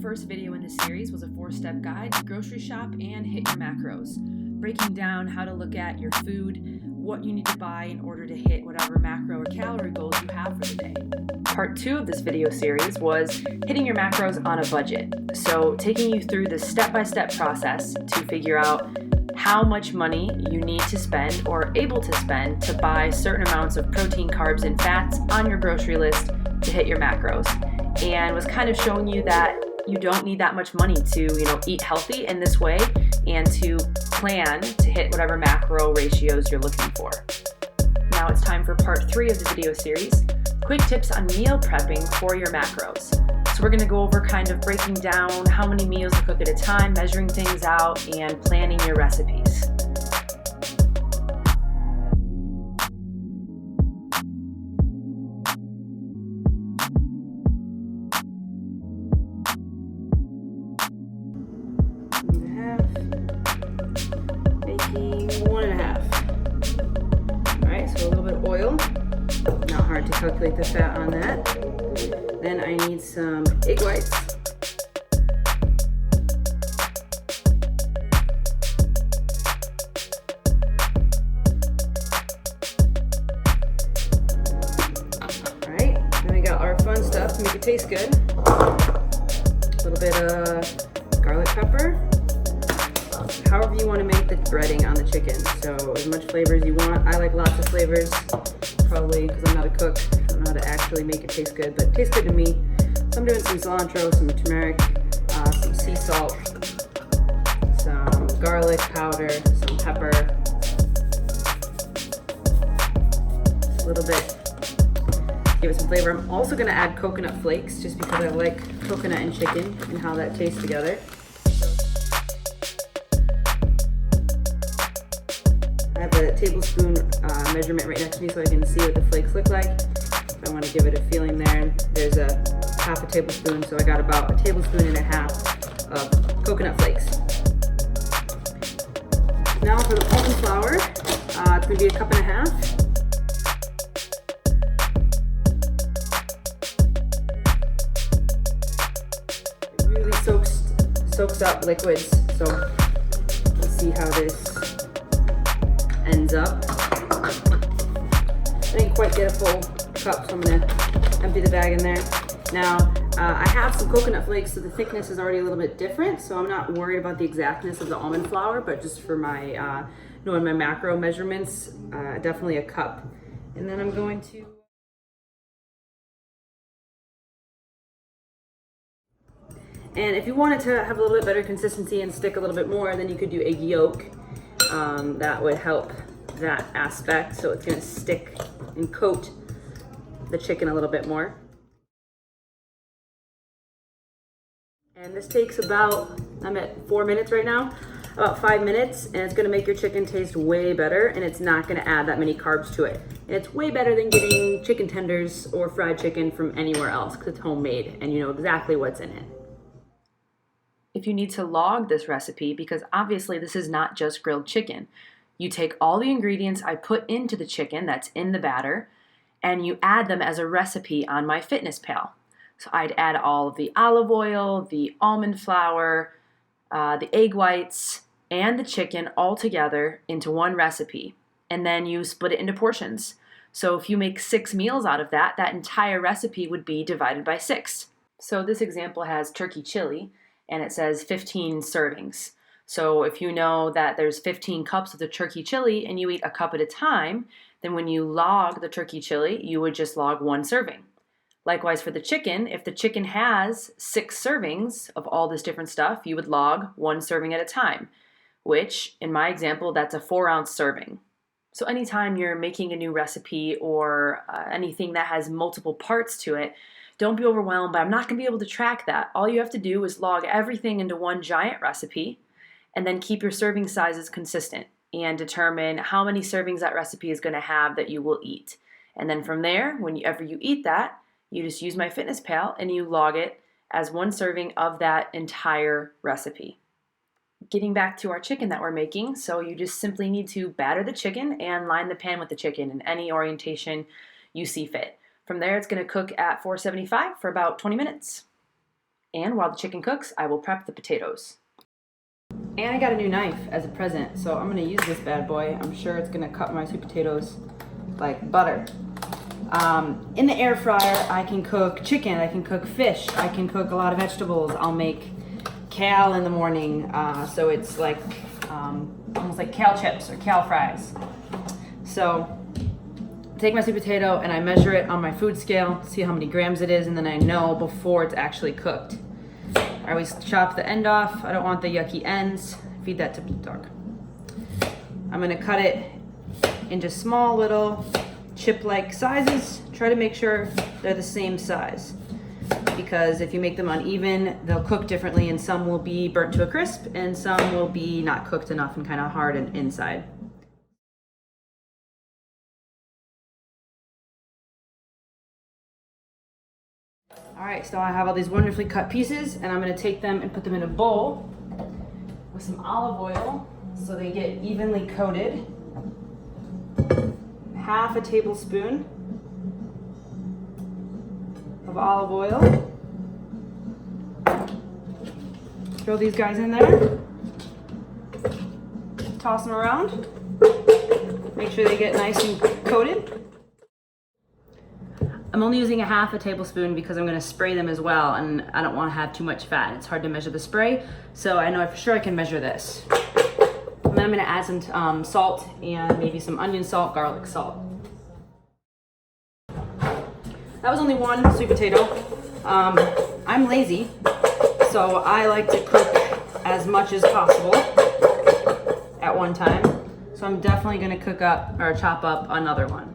first video in this series was a 4-step guide to grocery shop and hit your macros, breaking down how to look at your food, what you need to buy in order to hit whatever macro or calorie goals you have for the day. Part 2 of this video series was hitting your macros on a budget. So taking you through the step-by-step process to figure out how much money you need to spend or able to spend to buy certain amounts of protein, carbs, and fats on your grocery list to hit your macros. And was kind of showing you that you don't need that much money to, eat healthy in this way and to plan to hit whatever macro ratios you're looking for. Now it's time for part 3 of the video series, quick tips on meal prepping for your macros. So we're going to go over kind of breaking down how many meals to cook at a time, measuring things out, and planning your recipes. Making 1.5. Alright, so a little bit of oil. Not hard to calculate the fat on that. Then I need some egg whites. Alright, then we got our fun stuff to make it taste good. A little bit of garlic pepper. However you want to make the breading on the chicken. So as much flavor as you want. I like lots of flavors, probably because I'm not a cook. I don't know how to actually make it taste good, but it tastes good to me. So I'm doing some cilantro, some turmeric, some sea salt, some garlic powder, some pepper, a little bit, give it some flavor. I'm also going to add coconut flakes just because I like coconut and chicken and how that tastes together. I have a tablespoon measurement right next to me so I can see what the flakes look like. If I want to give it a feeling there, there's a half a tablespoon, so I got about a tablespoon and a half of coconut flakes. Now for the almond flour, it's going to be a cup and a half. It really soaks up liquids, so let's see how this ends up. I didn't quite get a full cup, so I'm going to empty the bag in there. Now, I have some coconut flakes, so the thickness is already a little bit different, so I'm not worried about the exactness of the almond flour, but just for my, knowing my macro measurements, definitely a cup. And then I'm going to... And if you wanted to have a little bit better consistency and stick a little bit more, then you could do egg yolk. That would help that aspect, so it's going to stick and coat the chicken a little bit more. And this takes about, I'm at 4 minutes right now, about 5 minutes, and it's going to make your chicken taste way better, and it's not going to add that many carbs to it. And it's way better than getting chicken tenders or fried chicken from anywhere else because it's homemade and you know exactly what's in it. If you need to log this recipe, because obviously this is not just grilled chicken, you take all the ingredients I put into the chicken that's in the batter, and you add them as a recipe on myfitness. So I'd add all of the olive oil, the almond flour, the egg whites, and the chicken all together into one recipe. And then you split it into portions. So if you make 6 meals out of that, that entire recipe would be divided by 6. So this example has turkey chili, and it says 15 servings. So if you know that there's 15 cups of the turkey chili and you eat a cup at a time, then when you log the turkey chili, you would just log 1 serving. Likewise for the chicken, if the chicken has 6 servings of all this different stuff, you would log 1 serving at a time, which in my example, that's a 4-ounce serving. So anytime you're making a new recipe or anything that has multiple parts to it, don't be overwhelmed by, I'm not going to be able to track that. All you have to do is log everything into one giant recipe and then keep your serving sizes consistent and determine how many servings that recipe is going to have that you will eat. And then from there, whenever you eat that, you just use myfitness and you log it as 1 serving of that entire recipe. Getting back to our chicken that we're making, so you just simply need to batter the chicken and line the pan with the chicken in any orientation you see fit. From there, it's going to cook at 475 for about 20 minutes. And while the chicken cooks, I will prep the potatoes. And I got a new knife as a present, so I'm gonna use this bad boy. I'm sure it's gonna cut my sweet potatoes like butter. In the air fryer, I can cook chicken, I can cook fish, I can cook a lot of vegetables. I'll make kale in the morning, so it's like almost like kale chips or kale fries. So I take my sweet potato and I measure it on my food scale, see how many grams it is, and then I know before it's actually cooked. I always chop the end off. I don't want the yucky ends. Feed that to the dog. I'm gonna cut it into small little chip-like sizes. Try to make sure they're the same size, because if you make them uneven, they'll cook differently, and some will be burnt to a crisp and some will be not cooked enough and kind of hard inside. All right, so I have all these wonderfully cut pieces, and I'm gonna take them and put them in a bowl with some olive oil so they get evenly coated. Half a tablespoon of olive oil. Throw these guys in there. Toss them around. Make sure they get nice and coated. I'm only using a half a tablespoon because I'm going to spray them as well, and I don't want to have too much fat. It's hard to measure the spray, so I know for sure I can measure this. And then I'm going to add some salt and maybe some onion salt, garlic salt. That was only one sweet potato. I'm lazy, so I like to cook as much as possible at one time. So I'm definitely going to cook up or chop up another one.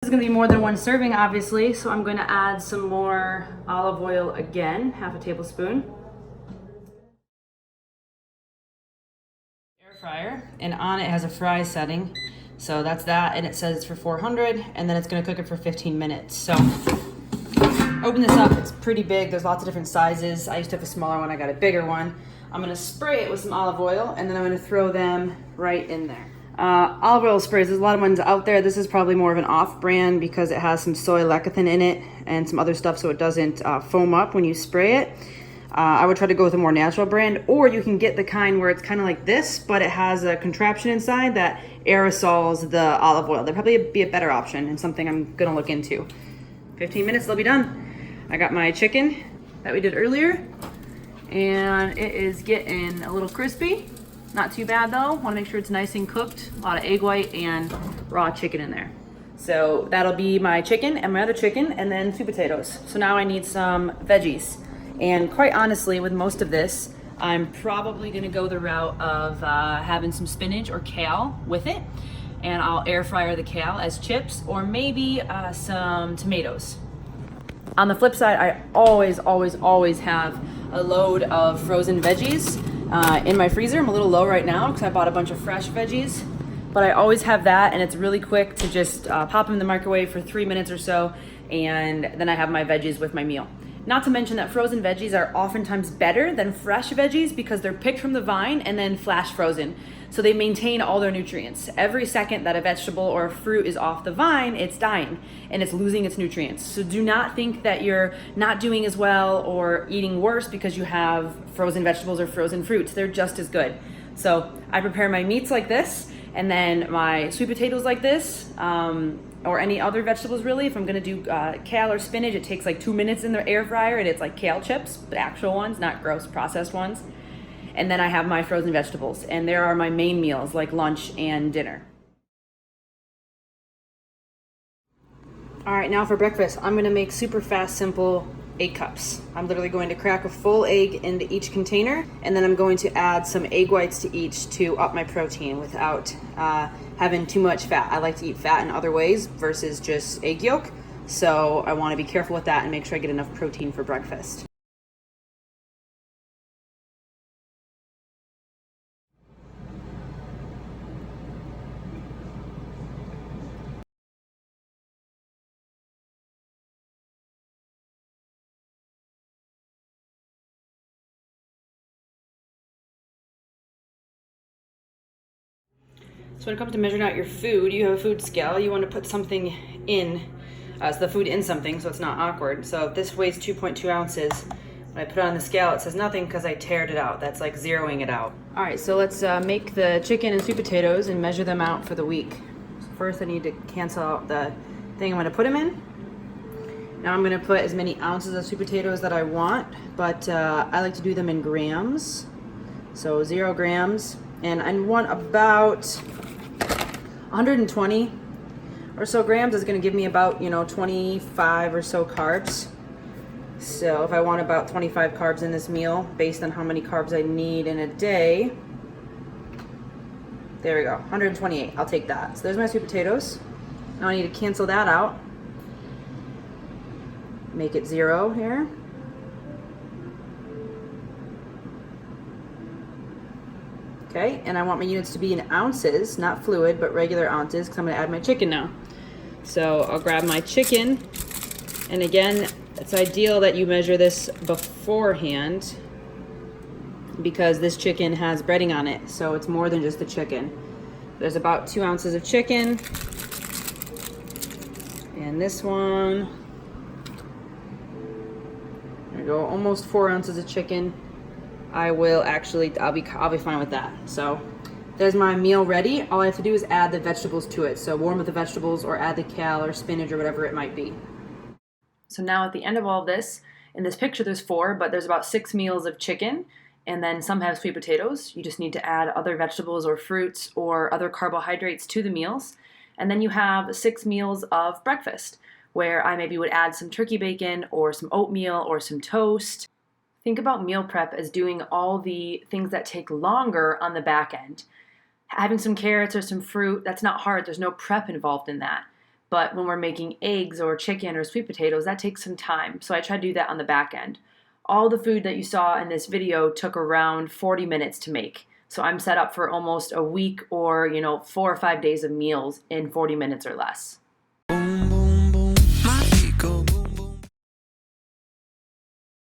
This is going to be more than one serving, obviously, so I'm going to add some more olive oil again, half a tablespoon. Air fryer, and on it has a fry setting, so that's that, and it says it's for 400, and then it's going to cook it for 15 minutes. So open this up. It's pretty big. There's lots of different sizes. I used to have a smaller one. I got a bigger one. I'm going to spray it with some olive oil, and then I'm going to throw them right in there. Olive oil sprays, there's a lot of ones out there. This is probably more of an off-brand because it has some soy lecithin in it and some other stuff, so it doesn't foam up when you spray it. I would try to go with a more natural brand, or you can get the kind where it's kind of like this, but it has a contraption inside that aerosols the olive oil. That'd probably be a better option and something I'm gonna look into. 15 minutes, they'll be done. I got my chicken that we did earlier, and it is getting a little crispy. Not too bad though. Want to make sure it's nice and cooked. A lot of egg white and raw chicken in there. So that'll be my chicken and my other chicken, and then sweet potatoes. So now I need some veggies. And quite honestly, with most of this, I'm probably gonna go the route of having some spinach or kale with it. And I'll air fryer the kale as chips, or maybe some tomatoes. On the flip side, I always have a load of frozen veggies in my freezer. I'm a little low right now because I bought a bunch of fresh veggies, but I always have that, and it's really quick to just pop them in the microwave for 3 minutes or so, and then I have my veggies with my meal. Not to mention that frozen veggies are oftentimes better than fresh veggies because they're picked from the vine and then flash frozen. So they maintain all their nutrients. Every second that a vegetable or a fruit is off the vine, it's dying and it's losing its nutrients. So do not think that you're not doing as well or eating worse because you have frozen vegetables or frozen fruits. They're just as good. So I prepare my meats like this, and then my sweet potatoes like this, or any other vegetables really. If I'm gonna do kale or spinach, it takes like 2 minutes in the air fryer, and it's like kale chips, the actual ones, not gross processed ones. And then I have my frozen vegetables, and there are my main meals like lunch and dinner. All right, now for breakfast, I'm gonna make super fast, simple egg cups. I'm literally going to crack a full egg into each container, and then I'm going to add some egg whites to each to up my protein without having too much fat. I like to eat fat in other ways versus just egg yolk, so I wanna be careful with that and make sure I get enough protein for breakfast. So when it comes to measuring out your food, you have a food scale, you want to put something in So the food in something, so it's not awkward. So if this weighs 2.2 ounces, when I put it on the scale, it says nothing because I tared it out. That's like zeroing it out. All right, so let's make the chicken and sweet potatoes and measure them out for the week. So first I need to cancel out the thing I'm gonna put them in. Now I'm gonna put as many ounces of sweet potatoes that I want, but I like to do them in grams. So 0 grams, and I want about 120 or so grams is going to give me about 25 or so carbs. So if I want about 25 carbs in this meal based on how many carbs I need in a day, there we go, 128. I'll take that. So there's my sweet potatoes. Now I need to cancel that out, make it 0 here. Okay, and I want my units to be in ounces, not fluid, but regular ounces, because I'm going to add my chicken now. So I'll grab my chicken, and again, it's ideal that you measure this beforehand because this chicken has breading on it, so it's more than just the chicken. There's about 2 ounces of chicken, and this one, there we go, almost 4 ounces of chicken. I'll be fine with that. So there's my meal ready. All I have to do is add the vegetables to it. So warm up the vegetables or add the kale or spinach or whatever it might be. So now at the end of all of this, in this picture there's 4, but there's about 6 meals of chicken, and then some have sweet potatoes. You just need to add other vegetables or fruits or other carbohydrates to the meals. And then you have 6 meals of breakfast, where I maybe would add some turkey bacon or some oatmeal or some toast. Think about meal prep as doing all the things that take longer on the back end. Having some carrots or some fruit, that's not hard. There's no prep involved in that. But when we're making eggs or chicken or sweet potatoes, that takes some time. So I try to do that on the back end. All the food that you saw in this video took around 40 minutes to make. So I'm set up for almost a week or 4 or 5 days of meals in 40 minutes or less.